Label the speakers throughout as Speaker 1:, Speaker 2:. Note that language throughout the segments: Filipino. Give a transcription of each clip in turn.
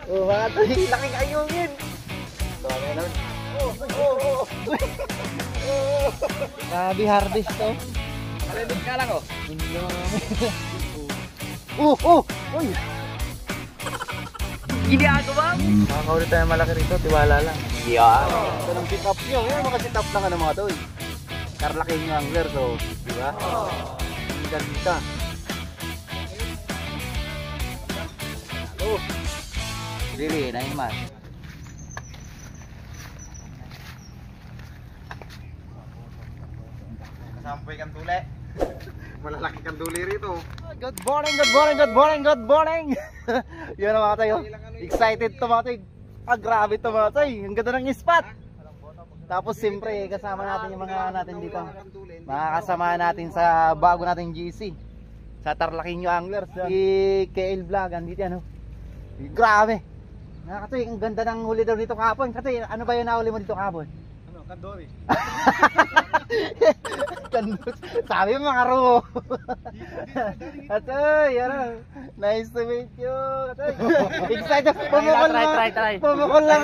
Speaker 1: Oh, mga tayo, laking ayungin. Sabi naman. Sabi harvest to.
Speaker 2: Kalibig ka lang oh.
Speaker 1: Uy!
Speaker 2: Ginagawa mo.
Speaker 1: Makakaulit tayo malaki rito, tiwala lang.
Speaker 2: Yeah.
Speaker 1: Ito ng sit up nyo. Yan, mga sit up lang ano mga to eh. Karlaking nyo angler, so, di ba? Hindi ka dita. Oh! Dili, nahin mas.
Speaker 2: Kasampoy kang tuli. Malalaki kang tuli rito.
Speaker 1: Good morning, good morning, good morning, good morning! Yun na mga tayo. Excited to mga tayo. Ah, grabe to mga tayo. Ang ganda ng spot. Tapos siyempre kasama natin yung mga natin dito. Mga kasama natin sa bago nating GC. Sa Tarlaqueño Anglers. Si KL Vlog, andito ano. Grabe. Nakakatoy, ang ganda ng huli daw dito kahapon. Katoy, ano ba yung nahuli mo dito kahapon?
Speaker 2: Ano, kandori.
Speaker 1: Sabi mo mga ruho. Katoy, ano. Nice to meet you. Katoy. Excited. Pumukol lang.
Speaker 2: Try.
Speaker 1: Pumukol lang.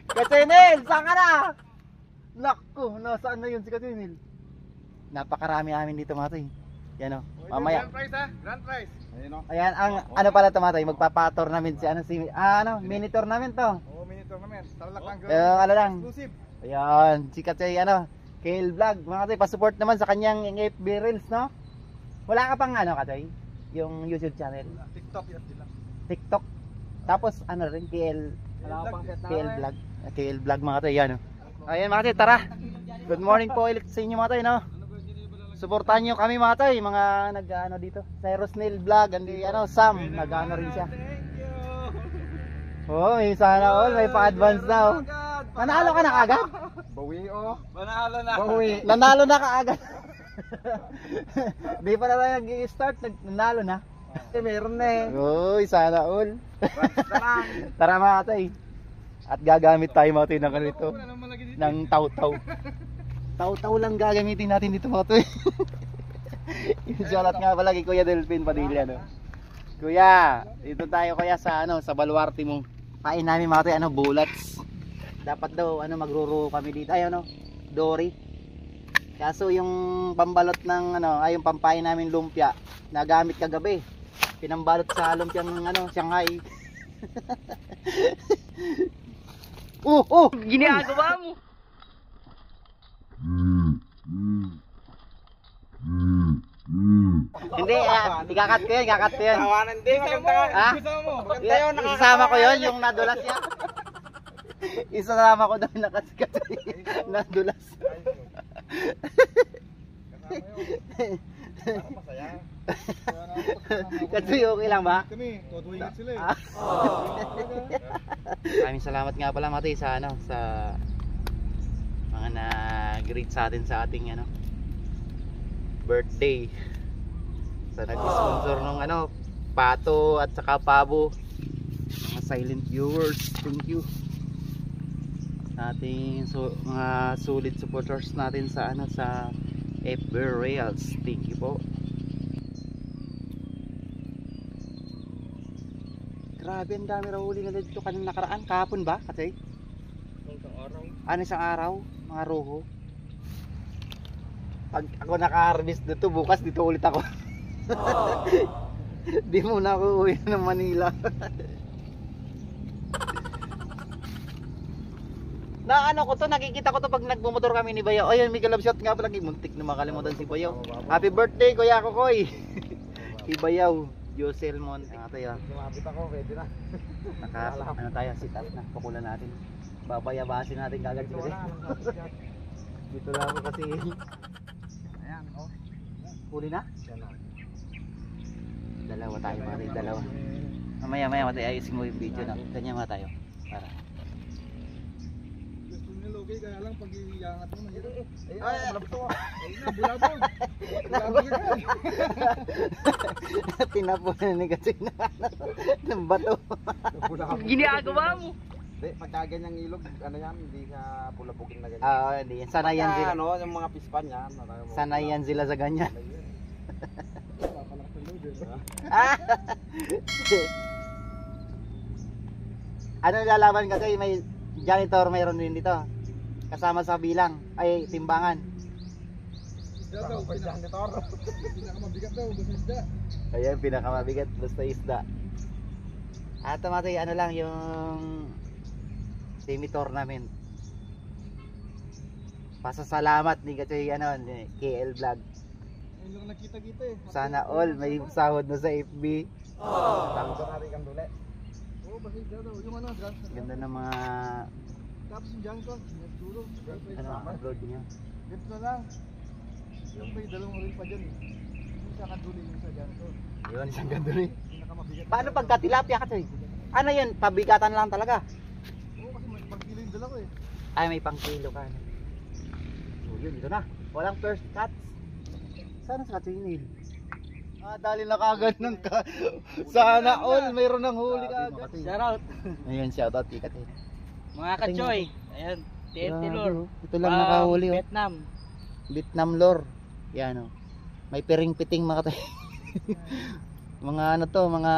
Speaker 1: Katoy Nil, saan ka na? Naku, nasaan na yun si Katoy Nil? Napakarami namin dito mga toy. Yan o, mamaya.
Speaker 2: Grand prize ha? Grand prize. Ayun o.
Speaker 1: Ayan, ang ano pala ito mga toy, magpapa-tournament si ano, mini tournament to.
Speaker 2: Oo, mini tournament. Tarlac lang.
Speaker 1: Ano lang.
Speaker 2: Exclusive.
Speaker 1: Ayan, si Katoy ano, KL Vlog. Mga toy, pa-support naman sa kanyang FB Reels, no? Wala ka pang ano Katoy? Yung YouTube channel?
Speaker 2: TikTok yan sila.
Speaker 1: TikTok. Tapos ano rin, KL Vlog. KL Vlog mga toy, yan o. Ayan mga toy, tara. Good morning po ulit sa inyo mga toy, no? Suportahan nyo kami mga toy, mga nag-ano dito. Cyrus Neil Vlog, andi ano, Sam, nag-ano rin siya. Oh, may sana all, may pa-advance na oh. Nanalo ka na kaagad?
Speaker 2: Bawi o. Manalo na. Bawi.
Speaker 1: Nanalo na kaagad. Di pa na tayo nag-start, nanalo na.
Speaker 2: Meron na eh.
Speaker 1: Uy, sana all. Tara mga toy. At gagamit tayo mga toy ng ganito. Ng taw-taw. Taw-taw lang gagamitin natin dito mga toy. Yung shoutout nga pala kay Kuya Delphin Padilla, no? Kuya, dito tayo kaya sa ano, sa baluarte mo. Kain namin mga toy, ano, bullets. Dapat daw ano, magruro kami dito. Ay ano, dory. Kaso yung pambalot ng ano, ay yung pampain namin lumpia, nagamit kagabi. Pinambalot sa lumpiang ano, Shanghai.
Speaker 2: Ginagawa mo.
Speaker 1: Hindi, ikakat ko yan.
Speaker 2: Tawanan din, maganda ka.
Speaker 1: Ha?
Speaker 2: Gusto mo. Maganda yun.
Speaker 1: Isasama ko yun, yung nadulas yan. Isasama ko daw nakasikat. Nadulas.
Speaker 2: Masaya.
Speaker 1: Kasi okay lang ba?
Speaker 2: Kami, tutuwing sila eh.
Speaker 1: Maraming salamat nga pala Mati sa ano, sa mga nag-greet sa atin sa ating ano, birthday. Sa nag-sponsor ng ano, pato at saka pabo. Mga silent viewers, thank you. Ating mga solid supporters natin sa ano, sa FB Reels, thank you po. Grabe, ang dami raw huli na dito kanina nakaraan. Kahapon ba? Kasi
Speaker 2: Isang araw.
Speaker 1: ano, isang araw, mga roho. Pag ako naka-harvest dito, bukas dito ulit ako. Di muna ako uwi ng Manila. Na ano ko to, nakikita ko to pag nagbumotor kami ni Bayaw. Ayun, may galab shot nga pala, muntik na makalimutan si Bayaw. Happy birthday Kuya Kokoy. Si Bayaw, Joselmon. Tayo.
Speaker 2: Lumapit ako, pwede na.
Speaker 1: Ano tayo, sit up na, pakulan natin. Babayabasin natin kagad kasi. Dito lang ako kasi.
Speaker 2: Ayan, oh.
Speaker 1: Huli na?
Speaker 2: Yan o.
Speaker 1: Dalawa tayo mga tayo, dalawa. Mamaya tayo ayusin mo yung video na. Ganyan mga tayo. Para.
Speaker 2: Gusto nyo logay, kaya lang pag iangat mo mahirap. Ay, malapit ako. Ayun na, bulabog. Bulabog yan.
Speaker 1: Tinapunan ni kasi ng bato.
Speaker 2: Ginagawa mo. Hindi, pagka ganyang ilog, ano yan, hindi ka bulabogin na ganyan.
Speaker 1: Hindi yan. Sanay yan sila.
Speaker 2: Ano, yung mga pispan yan.
Speaker 1: Sanay yan sila sa ganyan. Ano lalaban kasi may janitor mayroon din dito. Kasama sa bilang ay timbangan.
Speaker 2: Pinakamabigat daw, basta isda.
Speaker 1: Ayan, pinakamabigat basta isda. At tumatay ano lang yung semi-tournament. Pasasalamat ni kasi ano ni KL Vlog.
Speaker 2: Ayun lang nakita-kita eh.
Speaker 1: Sana all may sahod na sa FB.
Speaker 2: Tapos natin kang duli. Oo, basta isda daw. Yung ano,
Speaker 1: Ganda ng mga
Speaker 2: tapos yung janitor, siguro.
Speaker 1: ano upload niya.
Speaker 2: Ganito na lang. Yung may dalawang rin pa dyan eh. Yung sa kaduli yung sa janitor.
Speaker 1: Yun, isang ganda rin.
Speaker 2: Pinakamabigat.
Speaker 1: Paano pagka tilapia kasi? Ano yun? Pabigatan lang talaga.
Speaker 2: Oo, kasi may pagkilo yung dala ko eh.
Speaker 1: Ay, may pang kilo ka. So yun, ito na. Walang first cuts. Sana sa katinil. Dali na kagad ng sana all mayroon ng huli kagad.
Speaker 3: Shoutout
Speaker 1: Ayun, shoutout tikat eh.
Speaker 3: mga kachoy. Ayan, TNT lure.
Speaker 1: Ito lang nakahuli oh.
Speaker 3: Vietnam.
Speaker 1: Vietnam lure. Yan oh. May piring-piting mga katay. Mga ano to, mga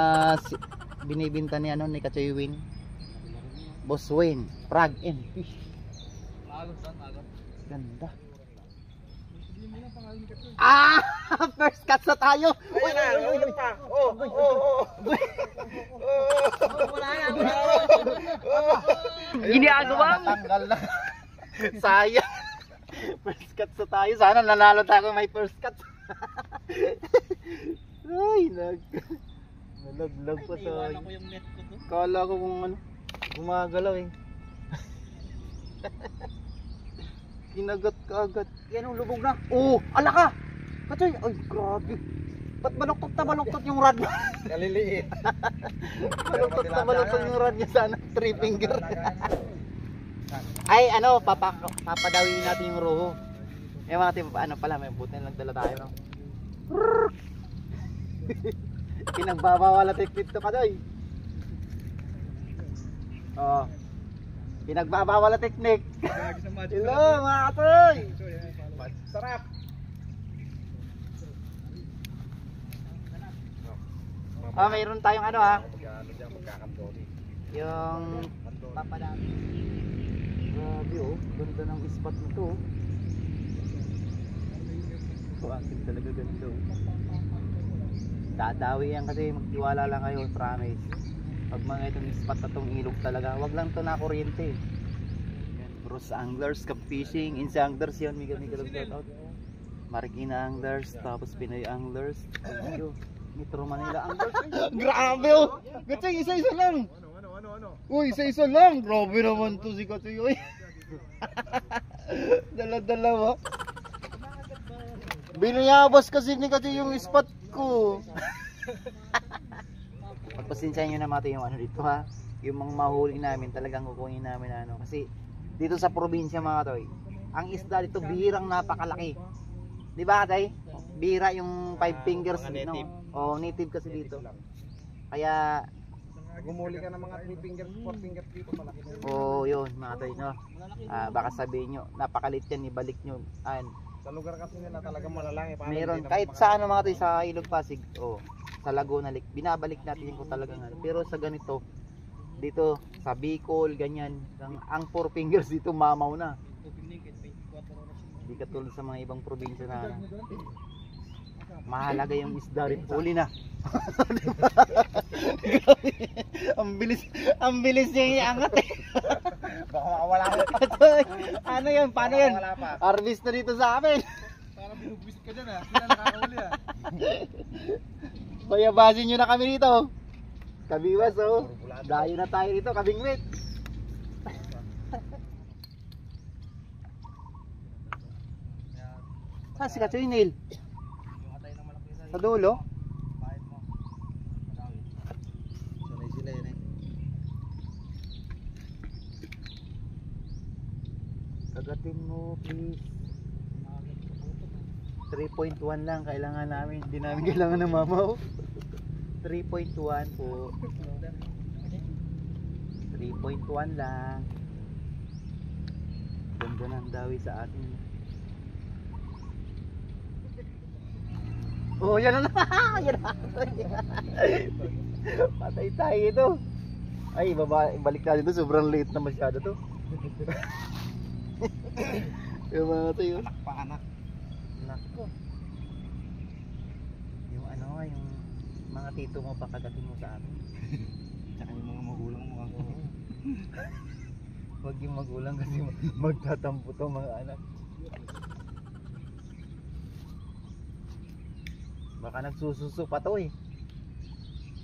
Speaker 1: binibinta ni ano ni Kachoy Win. Boss Wayne, Frog and Fish. Ganda. Ah! First cut na tayo. Uy, uy,
Speaker 2: pa. Oh.
Speaker 3: Wala yan. Ginagawa mo.
Speaker 1: Tanggal na. Sayang. First cut na tayo. Sana nanalo tayo may first cut. Ay, nalaglag pa sa.
Speaker 3: Iwanan ko yung net ko to.
Speaker 1: Kala ko kung ano, gumagalaw eh. Kinagat ka agad. Yan ang lubog na. Oh, ala ka! Katay, ay grabe. Ba't baluktot na baluktot yung rod mo?
Speaker 2: Kaliliit.
Speaker 1: Baluktot na baluktot yung rod niya sana. 3 finger. Ay, ano, papadawin natin yung roho. Yung mga tipo, ano pala, may buti na nagdala tayo. No? Pinagbabawala tikit to kadoy. Oh. Pinagbabawal na teknik. Hello mga katoy.
Speaker 2: Sarap.
Speaker 1: Mayroon tayong ano ha. Yung papadami. Grabe oh, ganda ng spot na to. Akin talaga ganda oh. Dadawi yan kasi magtiwala lang kayo, promise. Pag mga itong spot na tong ilog talaga, wag lang to na kuryente. Bruce Anglers, Cup Fishing, Insa Anglers yun, may shout out. Marikina Anglers, tapos Pinoy Anglers, thank you. Metro Manila Anglers. Grabe oh! Gatsi, isa-isa lang!
Speaker 2: Ano?
Speaker 1: Uy, isa-isa lang! Grabe naman to si Gatsi, uy! Dala-dala ba? Binayabas kasi ni Gatsi yung spot ko. Pagpasensyahan nyo na mga yung ano dito ha. Yung mga mahuli namin talagang kukunin namin ano. Kasi dito sa probinsya mga toy, ang isda dito bihirang napakalaki. Di ba tay? Bihira yung 5 fingers no? Oh, native kasi dito. Kaya
Speaker 2: Gumuli ka ng mga 3 fingers, 4 fingers dito malaki.
Speaker 1: oh, yun mga toy no. Baka sabihin nyo, napakalit yan, ibalik nyo.
Speaker 2: Sa lugar kasi nila talagang malalaki.
Speaker 1: Meron kahit sa ano mga toy sa Ilog Pasig, oh, sa Laguna Lake, binabalik natin yung talagang ano. Pero sa ganito, dito sa Bicol, ganyan, ang 4 fingers dito mamaw na. Hindi katulad sa mga ibang probinsya na mahalaga yung isda rin. Huli na. ang bilis niya iangat eh.
Speaker 2: Baka makawala ka.
Speaker 1: Ano yun? Paano yun? Harvest na dito sa amin.
Speaker 2: Para binubwisit ka dyan ha. Sila nakakahuli ha.
Speaker 1: Bayabasin nyo na kami dito. Kabiwas oh. Dayo na tayo dito, kabingwit. Saan si Kachoy Neil? Sa dulo?
Speaker 2: Sanay sila yun eh.
Speaker 1: Kagatin mo please. 3.1 lang kailangan namin. Hindi namin kailangan ng mamaw. 3.1 po. 3.1 lang. Ganda ng dawi sa atin. Oh, yan na. Yan na. Patay tayo ito. Ay, balik natin to. Sobrang late na masyado to. Yung mga to yun.
Speaker 2: Anak pa anak.
Speaker 1: Nako. Yung ano, yung mga tito mo pakagatin mo sa amin.
Speaker 2: Tsaka yung mga magulang mo.
Speaker 1: Huwag yung magulang kasi magtatampo to mga anak. Baka nagsususo pa to eh.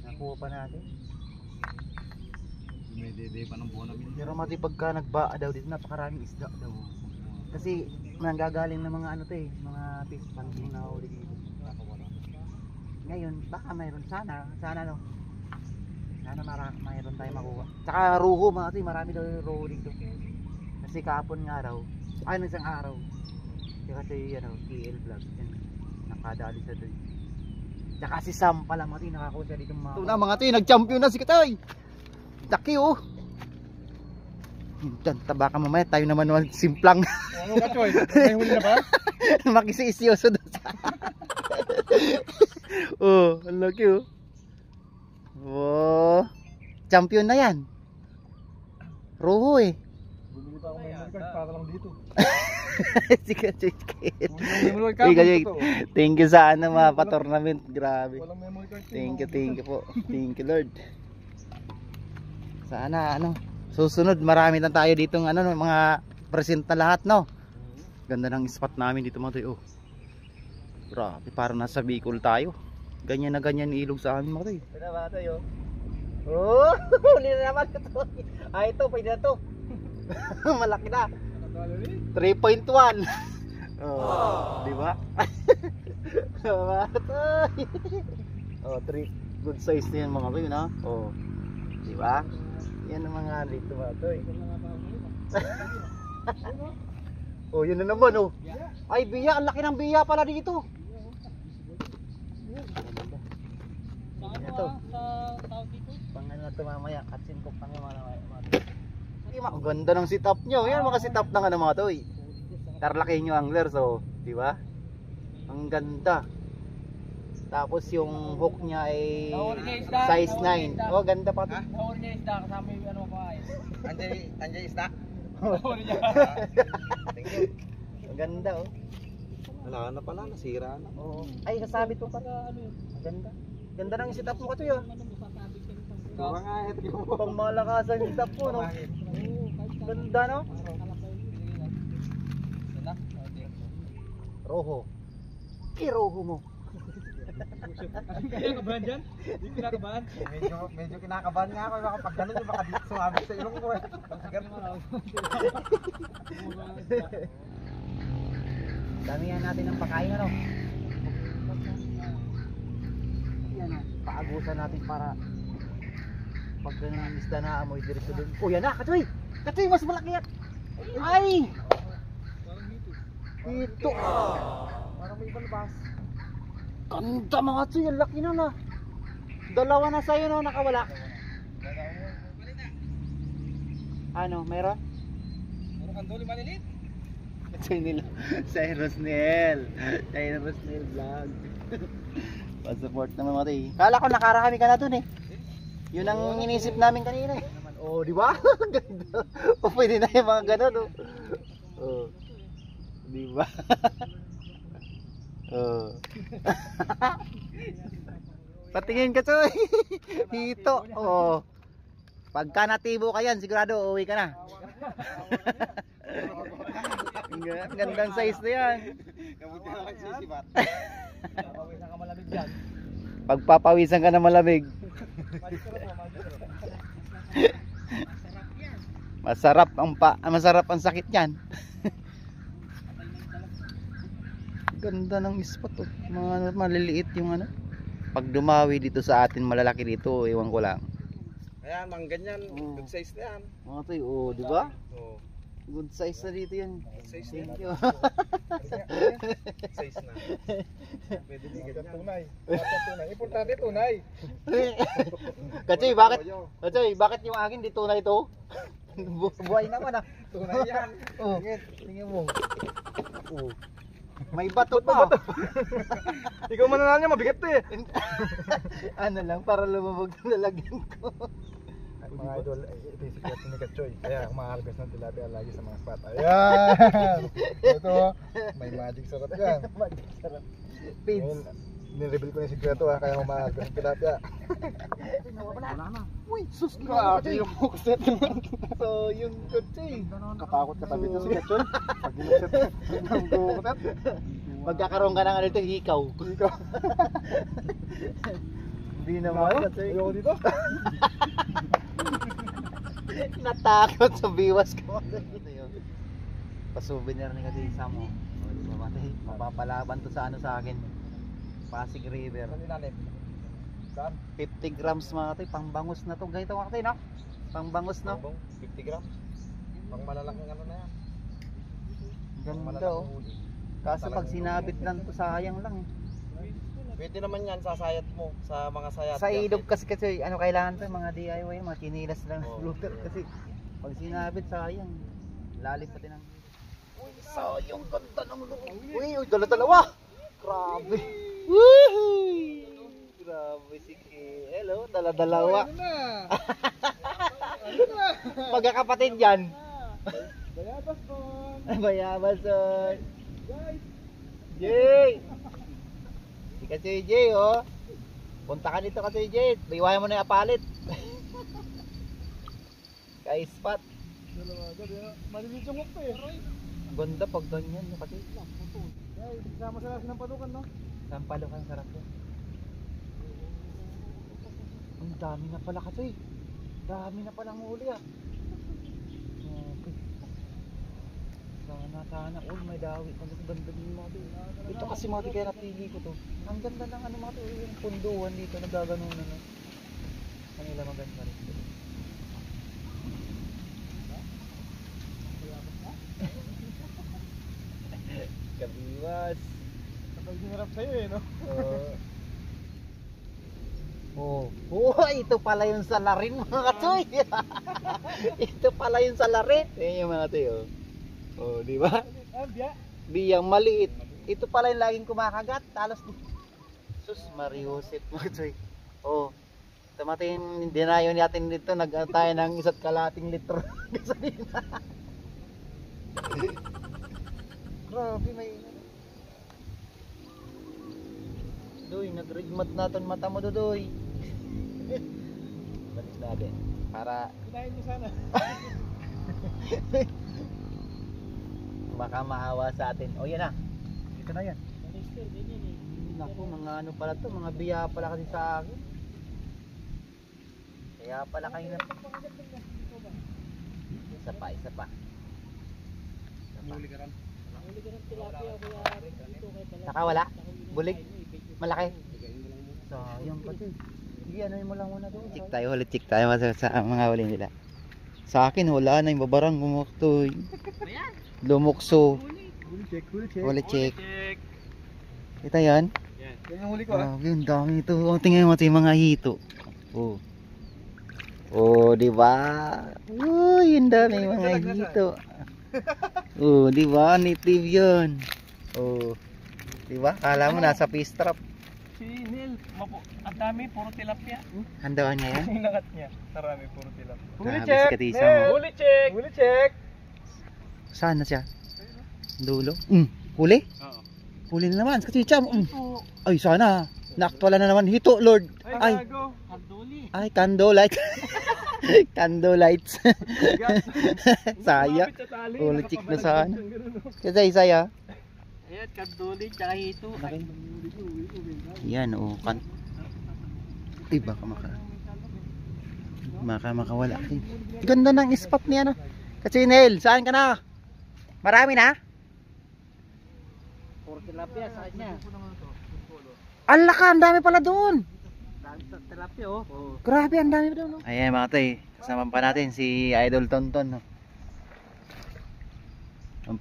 Speaker 1: Nakuha pa natin.
Speaker 2: May dede pa ng buwan namin.
Speaker 1: Pero mati pagka nagbaa daw dito, napakaraming isda daw. Kasi nanggagaling ng mga ano to eh, mga fish pond yung nahuli dito. Ngayon, baka mayroon sana no. Sana mayroon tayo makuha. Tsaka ruho mga to, marami daw yung ruho dito. Kasi kahapon nga raw, ay isang araw. Kasi ano, TL vlog, yan, nakadali sa doon. Tsaka si Sam pala mga to, nakakuha siya dito mga. Ito na mga to, nag-champion na si Katoy. Taki oh. Baka mamaya tayo naman simplang.
Speaker 2: Ano ka Choy? May huli na ba?
Speaker 1: Makisiisyoso doon sa. Oh, ang laki oh. Wow. Champion na yan. Roho eh.
Speaker 2: Bumili pa ako ng memory card para lang dito.
Speaker 1: Sige.
Speaker 2: Memory card dito.
Speaker 1: Thank you sa ano mga pa-tournament. Grabe.
Speaker 2: Walang memory card.
Speaker 1: Thank you po. Thank you Lord. Sana ano, susunod marami na tayo ditong ano mga present na lahat no. Ganda ng spot namin dito mga toy. Oh. Grabe, parang nasa Bicol tayo. Ganyan na ganyan ilog sa amin mga toy. Pwede ba tayo? Oh, huli na naman ito. Ah, ito pwede na to. Malaki na. 3.1. Oh, di ba? Oh, 3 good size na yan mga toy, no? Oh. Di ba? Yan ang mga dito mga toy. Oh, yun na naman oh. Ay, biya, ang laki ng biya pala dito. Ito. Pang ano na ito mamaya, katsin ko pang mamaya. Ang ganda ng sit up nyo. Yan mga sit up ng ano mga toy. Tarlakenyo angler, so, di ba? Ang ganda. Tapos yung hook niya ay size 9. Oh, ganda pa to.
Speaker 3: Nahuli niya isda kasama yung ano ko ay.
Speaker 2: Andiyan isda?
Speaker 3: Nahuli niya.
Speaker 1: Ang ganda oh.
Speaker 2: Wala na pala, nasira na.
Speaker 1: Oo. Ay, kasabit ko para ano yun. Ang ganda. Ganda ng setup mo kasi yun.
Speaker 2: Tura nga, ito yung
Speaker 1: Pang malakasan yung setup mo, no? Ganda, no? Roho. I-roho mo.
Speaker 3: Kinakabahan dyan? Hindi kinakabahan.
Speaker 2: Medyo kinakabahan nga ako. Baka pag ganun, baka dito sumabit sa ilong ko eh.
Speaker 1: Damihan natin ng pakain, ano? Yan na, paagusan natin para pag ganun ang isda na amoy diretso dun. Oh, yan na, Katoy! Katoy, mas malaki yan! Ay! Ito!
Speaker 2: Parang may balbas.
Speaker 1: Ganda mga Katoy, ang laki na na! Dalawa na sa'yo no, nakawala. Ano, meron?
Speaker 2: Meron kang duli malilit?
Speaker 1: Cyrus Nel vlog. Pa-support naman mga toy. Kala ko nakarami ka na dun eh. Yun ang inisip namin kanina eh. Oh, di ba? Ganda. O pwede na yung mga ganun oh. Oh. Di ba? Oh. Patingin ka Choy. Hito. Oh. Pagka natibo ka yan, sigurado uuwi ka na. Ang gandang size na yan.
Speaker 2: Kabuti na lang sisibat.
Speaker 3: Papawisan ka malamig dyan.
Speaker 1: Pagpapawisan ka na malamig. Masarap ang sakit niyan. Ganda ng spot oh. Mga maliliit yung ano. Pag dumawi dito sa atin malalaki dito, ewan ko lang.
Speaker 2: Ayan, mga ganyan. Good size na yan.
Speaker 1: Mga toy, oh, di ba?
Speaker 2: Oo.
Speaker 1: Good size na dito yan.
Speaker 2: Size
Speaker 1: Thank
Speaker 2: na.
Speaker 1: you.
Speaker 2: Size na. Pwede din ganyan. Tunay. Tunay. Importante tunay.
Speaker 1: Kachoy, bakit yung akin di tunay to? Buhay naman ah.
Speaker 2: Tunay yan.
Speaker 1: Oh, tingnan mo. Oh. May bato pa.
Speaker 2: Ikaw mananalo niya, mabigat to eh.
Speaker 1: Ano lang, para lumabog na lalagyan ko.
Speaker 4: Mga idol, ito yung secret ni Kachoy. Kaya kumaharvest ng tilapia lagi sa mga spot. Ayan! Ito, may magic sarap yan.
Speaker 1: Magic sarap.
Speaker 4: Ngayon, nireveal ko na yung sikreto ha, kaya kumaharvest ng tilapia.
Speaker 1: Wala na. Uy, sus,
Speaker 4: Grabe yung mukset.
Speaker 1: So, yung Kachoy.
Speaker 4: Katakot ka tabi ito si Kachoy. Pag ginukset ng gukset.
Speaker 1: Magkakaroon ka ng ano ito, hikaw.
Speaker 4: Ikaw.
Speaker 1: Hindi naman, Kachoy.
Speaker 4: Ayoko dito.
Speaker 1: Natakot sa biwas ko. Pa-souvenir ni Kachoy Samo. Mapapalaban to sa ano sa akin. Pasig River.
Speaker 4: Saan ilalim? Saan?
Speaker 1: 50 grams mga Kachoy, pangbangus na to. Ganito mga Kachoy, no? Pangbangus, no?
Speaker 4: 50 grams. Pang malalaking ano na yan.
Speaker 1: Ganda, oh. Kaso pag sinabit lang to, sayang lang eh.
Speaker 4: Pwede naman yan sa sayat mo, sa mga sayat.
Speaker 1: Sa ilog kasi ano kailangan to, mga DIY, mga chinilas lang
Speaker 4: Oo.
Speaker 1: floater kasi pag sinabit sayang. Lalim pati ng. Uy, sayang ganda ng loob. Uy, dala-dalawa. Grabe. Woohoo! Grabe si Hello, dala-dalawa. Magkakapatid yan.
Speaker 4: Bayabas po.
Speaker 1: Bayabas son. Jay! Si Kachoy Jay, oh. Punta ka dito Kachoy Jay. Iwayan mo na yung apalit. Ka-spot.
Speaker 4: Maliliit yung mukha eh.
Speaker 1: Ganda pag ganyan, no, Kachoy.
Speaker 4: Sama sa lakas ng padukan, no?
Speaker 1: Sampalo ka, sarap yan. Ang dami na pala Kachoy. Dami na palang huli ah. Sana all may dawi. Ang ganda din mga to. Ito kasi mga to, kaya napili ko to. Ang ganda ng ano mga to, yung punduhan dito, nagaganunan na. Ang ila maganda rin. Kabiwas.
Speaker 4: Kapag hinarap sa'yo eh, no?
Speaker 1: Ito pala yung salarin mga Kachoy. Ito pala yung salarin. Yan yung mga to, oh. Oh, di ba? Biyang maliit. Ito pala yung laging kumakagat. Talos di. Sus, Mariusip mga Kachoy. Oh. Tamatin, dinayo natin dito. Tayo ng 1 kalating litro. Gasolina. Grabe, may Doy, nag-rigmat natin mata mo, Dodoy. Balik natin. Para
Speaker 4: Kinain mo sana.
Speaker 1: baka maawa sa atin. O yan na. Dito na yan. Naku, mga ano pala to, mga biya pala kasi sa akin. Kaya pala kayo na. Isa pa, isa pa.
Speaker 4: Huli ka rin.
Speaker 1: Nakawala? Bulig? Malaki? Sayang pati. Sige, ano mo lang muna doon. Check tayo, ulit check tayo sa mga huli nila. Sa akin, wala na yung babarang gumaktoy. Lumukso. Huli check. Kita yan?
Speaker 4: Yan yung huli ko ah.
Speaker 1: Grabe, ang dami ito. Tingnan mo ito yung mga hito. Oh. Oh, di ba? Uy, ang dami yung mga hito. Oh, di ba? Native 'yun. Oh. Di ba? Kala mo nasa fish trap.
Speaker 3: Si Neil, ang dami, puro tilapia.
Speaker 1: Handaan niya yan.
Speaker 3: Yung nakat niya, marami, puro tilapia.
Speaker 1: Huli check.
Speaker 3: Huli check!
Speaker 4: Huli check!
Speaker 1: Saan na siya? Dulo. Huli?
Speaker 3: Oo.
Speaker 1: Huli na naman. Kasi cham. Ay, sana. Naaktuala na naman. Hito, Lord. Ay.
Speaker 3: Kanduli.
Speaker 1: Ay, candlelight. Candlelights. Sayang. Huli check na sana. Kasi saya.
Speaker 3: Ayan, kanduli, tsaka hito.
Speaker 1: Yan, oh. Ay, baka makawala. Ganda ng spot niya, no? Kasi Neil, saan ka na? Marami na?
Speaker 3: Puro tilapia, sa kanya.
Speaker 1: Ala ka, ang dami pala doon.
Speaker 3: Dami sa tilapia, oh.
Speaker 1: Grabe, ang dami doon. Ayan mga tay, kasama pa natin si Idol Tonton. No?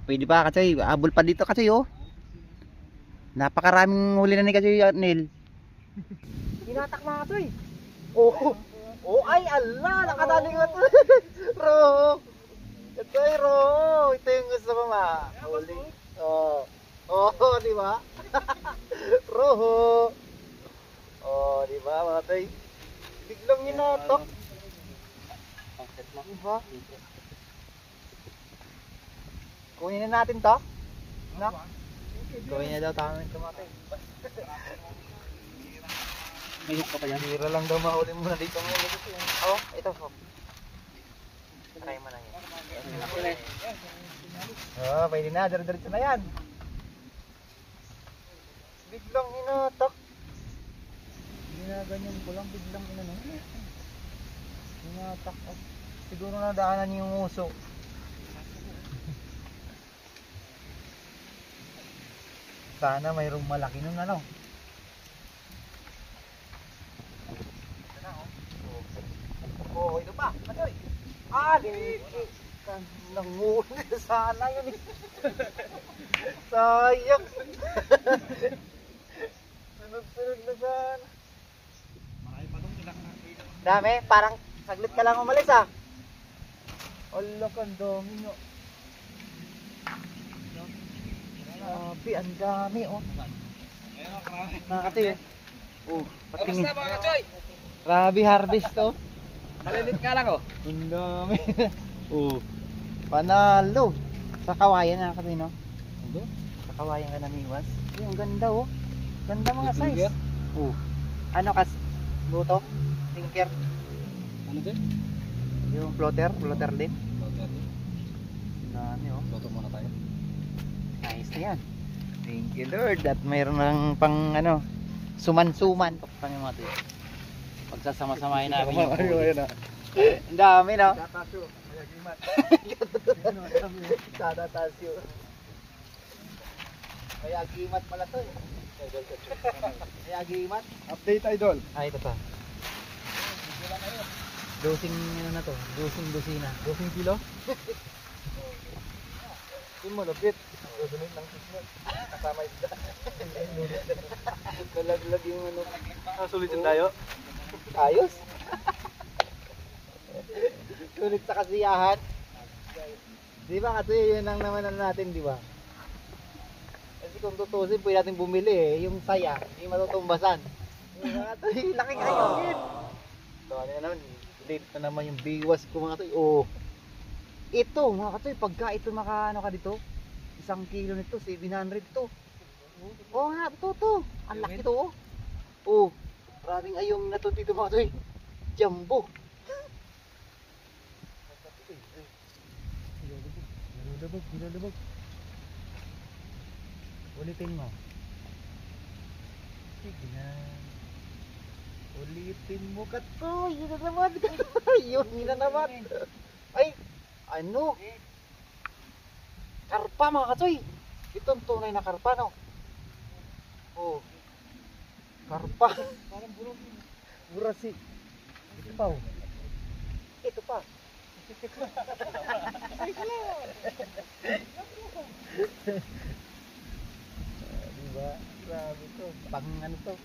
Speaker 1: Pwede pa kasi, abol pa dito kasi, oh. Napakaraming huli na ni kasi Neil. Hinatak mga kasi. Oh, ay, ala, nakadali nga to. Ro. Ito ay Ro. Ito yung gusto mo huli. Oh, di ba? Roho. Oh, di ba mga tay? Biglang hinatak. Laki ha? Kunin na natin to. No? Kunin na daw tayo ng kamate. May hook ka pa yan? Bira lang daw mahuli mo na dito ngayon. Oh, ito. Try mo na yan. Oh, pwede na. Diretso na yan. Biglang inatak. Ginaganyan ko lang. Biglang inatak. Inatak. Oh. Siguro nadaanan yung uso. Sana mayroong malaki nun ano. Ito na oh. Oh, ito pa. Matoy. Nanguhuli sana yun eh. Sayang. Sunod na sana. Dami, parang saglit ka lang umalis ah. Allah, ang dami nyo. Grabe, ang dami oh. Nakakati eh. Oh, patingin. Grabe harvest oh.
Speaker 3: Malilit ka lang oh.
Speaker 1: Ang dami. Oh, panalo. Sa kawayan nakakati no? Sa kawayan ka namiwas. Ang ganda oh. Ganda mga size. Oh. Ano kas? Luto? Tinker?
Speaker 3: Ano din?
Speaker 1: Yung floater din. Dami oh.
Speaker 3: Toto muna tayo.
Speaker 1: Nice na yan. Thank you Lord. At mayroon ng pang ano, suman-suman. Pakpan yung mga ito. Pagsasama-samahin namin yung huli. Ang dami no?
Speaker 4: Tatasyo. Mayagimat.
Speaker 1: Sada tasyo. Kaya agimat pala to eh. Kaya agimat.
Speaker 4: Update idol.
Speaker 1: Ah, ito pa. Dosing ano na to? Dosing-dosina.
Speaker 4: 12 kilo. Yung malapit. Susunod ng signal. Kasama isda.
Speaker 1: Nalaglag yung ano.
Speaker 3: Sulitin tayo.
Speaker 1: Ayos. Sulit sa kasiyahan. Di ba kasi yun ang naman natin, di ba? Kasi kung tutusin, pwede natin bumili eh. Yung saya, hindi matutumbasan. Laki kayo. So ano na naman, date na naman yung biwas ko mga toy. Oh. Ito mga katoy, pagka ito ano ka dito, 1 kilo nito, 700 to. Oo nga, ito. Ang laki to oh. Oh, maraming ayong nato dito mga katoy. Jumbo. Ginalabog. Ulitin mo. Sige na. Ulitin mo ka to. Yun na naman. Yun na naman. Ay, ano? Karpa mga katoy. Ito ang tunay na karpa no. Oh. Karpa. Parang burasi. Ito pa oh. Ito pa. Diba? Grabe to. Pang ano to?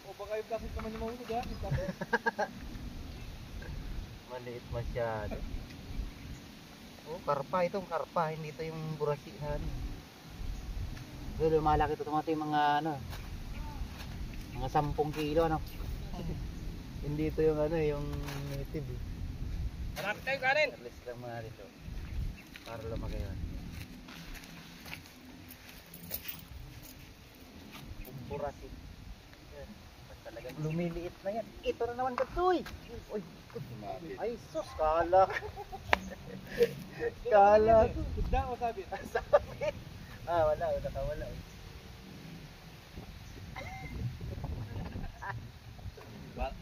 Speaker 4: O baka yung plastic naman yung mahulog ha.
Speaker 1: Maliit masyado. Oh, karpa. Itong karpa. Hindi ito yung burasi na ano. Pero lumalaki ito yung mga ano. Mga 10 kilo ano. Hindi ito yung ano yung native eh.
Speaker 3: Malapit tayo kanin.
Speaker 1: At least lang mga rito. Para lumaki yun. Burasi. Yan. Talagang lumiliit na yan. Ito na naman katoy. Uy. Ay sus. Kala. Kala.
Speaker 4: Isda o sabit?
Speaker 1: Sabit. Ah wala. Nakawala.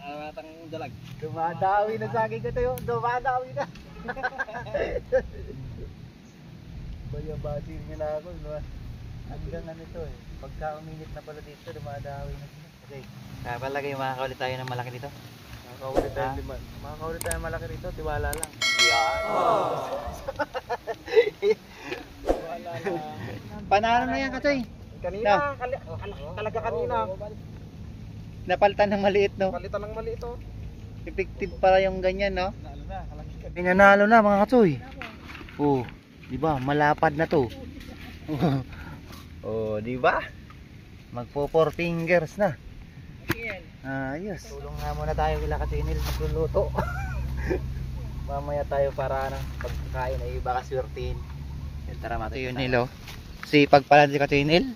Speaker 3: Natang dalag.
Speaker 1: Dumadawi na sa akin ko tayo. Dumadawi na. Bayabatin nyo na ako. No? Hanggang ano ito eh. Pagka uminit na pala dito, dumadawi na sila. Okay. Kaya palagay makakaulit tayo ng malaki dito.
Speaker 4: Makakaulit tayo malaki rito. Tiwala lang.
Speaker 1: Yan.
Speaker 4: Tiwala lang.
Speaker 1: Panalo na yan katoy.
Speaker 4: Kanina. Talaga kanina.
Speaker 1: Napalitan ng maliit no.
Speaker 4: Palitan ng mali ito.
Speaker 1: Effective pala yung ganyan no.
Speaker 4: Nalo na.
Speaker 1: Pinanalo na mga katoy. Oh, di ba? Malapad na to. Oh, di ba? Magpo 4 fingers na. Ayos. Tulong nga muna tayo kila Katinil magluluto. Mamaya tayo para ano, pagkain ay baka swertin. Yan, tara mga tayo. Yun nilo. Sipag pala si Katinil.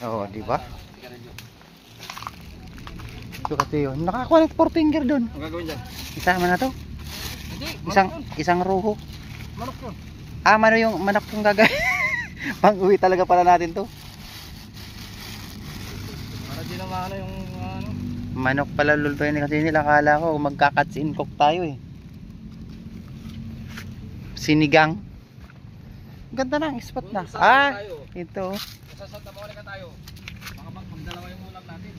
Speaker 1: Oo, di ba? Ito kasi yun. Nakakuha ng 4 finger doon.
Speaker 2: Ang gagawin dyan?
Speaker 1: Isama na to. Isang ruho.
Speaker 2: Manok yun.
Speaker 1: Mano yung manok yung gagawin. Pang-uwi talaga pala natin to.
Speaker 2: Para di naman yung ano.
Speaker 1: Manok pala lulpay ni Katinil. Akala ko magka-cuts-in cook tayo eh. Sinigang. Ganda na ang spot na. Ito.
Speaker 2: Sa Santa Monica tayo. Baka magdalawa yung ulam natin.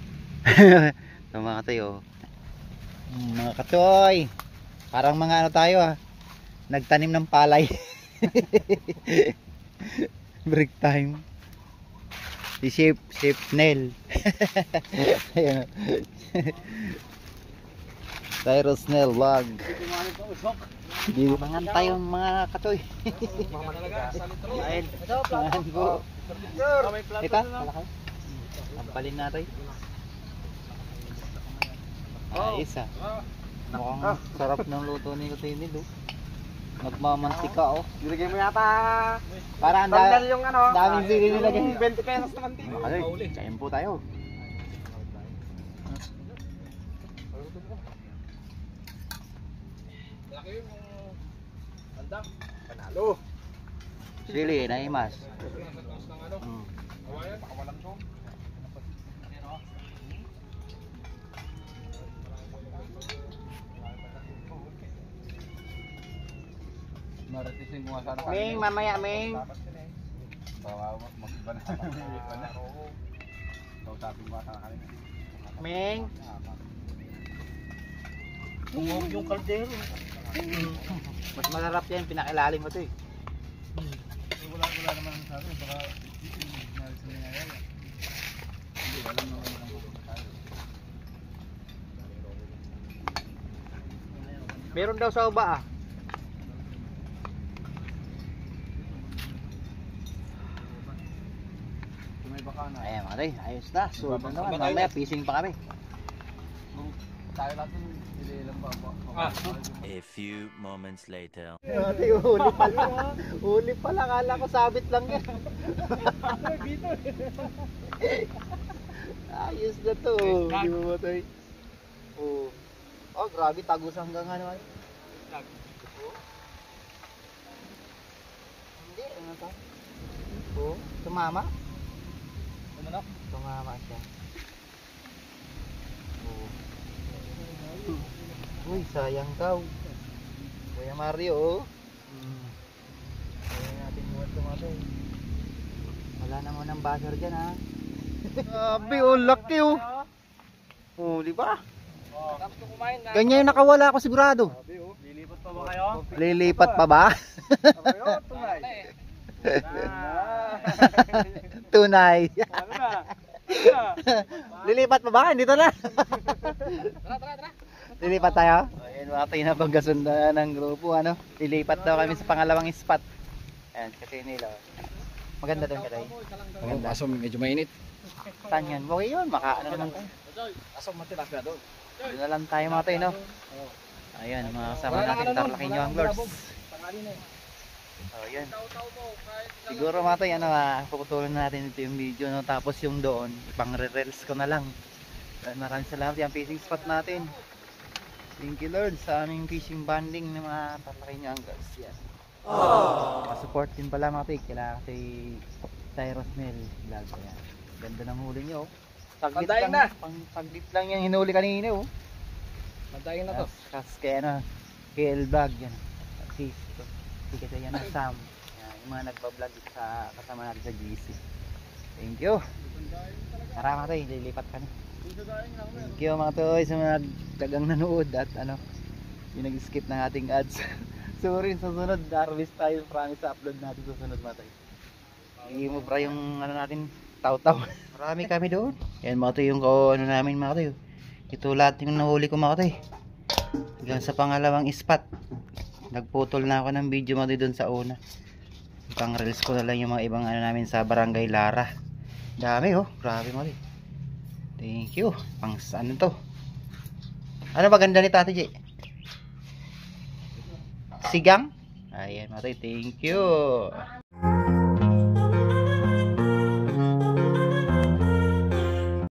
Speaker 1: Ito mga katoy oh. Mga katoy. Parang mga ano tayo nagtanim ng palay. Break time. Si Chef Nel. Ayan. Cyrus Nel vlog. Di mangan tayo mga katoy.
Speaker 2: Baka talaga sa litro.
Speaker 1: Ayun. Mangan po. Ito, malaki. Tampalin natin. Ayos Mukhang sarap ng luto ni Katinil Nagmamantika
Speaker 2: Nilagay mo yata.
Speaker 1: Para ang
Speaker 2: Tanggal yung ano.
Speaker 1: daming sili nilagay.
Speaker 2: 20 pesos naman din.
Speaker 1: Kain po tayo.
Speaker 2: Laki yung andang. Panalo.
Speaker 1: Sili, naimas.
Speaker 2: Kawayan, baka walang to. Maritisin mo sana.
Speaker 1: Ming, mamaya Ming.
Speaker 2: Bawa mag-iba na. Iba na. Kausapin mo sana kanina.
Speaker 1: Ming.
Speaker 3: Tungog yung kaldero.
Speaker 1: Mas masarap yan, pinakilalim mo to eh.
Speaker 4: Wala naman sa akin, baka nalis na nangyayari. Hindi, wala naman ang pupunta tayo.
Speaker 1: Meron daw sa uba
Speaker 2: May baka na.
Speaker 1: Ayan mga tayo, ayos na. So, naman, mamaya fishing pa kami.
Speaker 2: Tayo natin, ililang ba?
Speaker 5: A few moments later.
Speaker 1: Ate, huli pala. Huli pala, kala ko sabit lang yan. Ayos na to. Di ba ba tayo? Oh, grabe, tagus hanggang ano. Hindi, ano to? Tumama? Tumama siya. Uy, sayang daw. Kuya Mario, Kaya natin buwan tumatay. Wala naman ng buzzer dyan, Grabe, laki di ba?
Speaker 2: Tapos kung kumain na.
Speaker 1: Ganyan yung nakawala ako sigurado.
Speaker 3: Lilipat pa ba kayo?
Speaker 1: Lilipat pa ba?
Speaker 2: Tunay.
Speaker 1: Tunay.
Speaker 3: Ano na?
Speaker 1: Lilipat pa ba? Dito na.
Speaker 2: Tara.
Speaker 1: Lilipat tayo? Ayan, mga tayo na pagkasundan ng grupo, Lilipat daw kami sa pangalawang spot. Ayan, kasi nila. Maganda doon ka tayo.
Speaker 2: Maganda. Aso medyo mainit.
Speaker 1: Saan yan? Okay yun, naman tayo.
Speaker 2: Aso matilapia doon.
Speaker 1: Doon na lang tayo mga tayo, Ayan, mga kasama natin Tarlaking Younglers. Ayan. Siguro mga tayo, puputulan natin ito yung video, Tapos yung doon, pang re-reels ko na lang. Maraming salamat yung fishing spot natin. Thank you Lord sa aming fishing banding ng mga Tarlaking Younglers. Yan. Support din pala mga tayo, kailangan kay Cyrus Nel vlog. Ayan. Ganda ng huli nyo. Saglit
Speaker 2: Pantayin
Speaker 1: lang,
Speaker 2: na.
Speaker 1: saglit lang yung hinuli kanina.
Speaker 2: Mantayin na to.
Speaker 1: Tapos kay KL vlog yan. Si kasi yan Sam. Yan, yung mga nagpa-vlog sa kasama natin sa GC. Thank you. Marama tayo, lilipat kami. Thank you mga toy sa mga tagang nanood at yung nag-skip ng ating ads. Sorry, sa sunod harvest tayo, promise sa upload natin sa sunod mga toy. I-move ra yung natin, taw-taw. Marami kami doon. Yan mga toy yung namin mga toy. Ito lahat yung nahuli ko mga toy. Hanggang sa pangalawang spot. Nagputol na ako ng video mga toy doon sa una. Pang reels ko na lang yung mga ibang namin sa Barangay Lara. Dami grabe mga toy. Thank you. Pang ano to? Ano ba ganda ni Tati J? sigang. Ayan mga toy, thank you.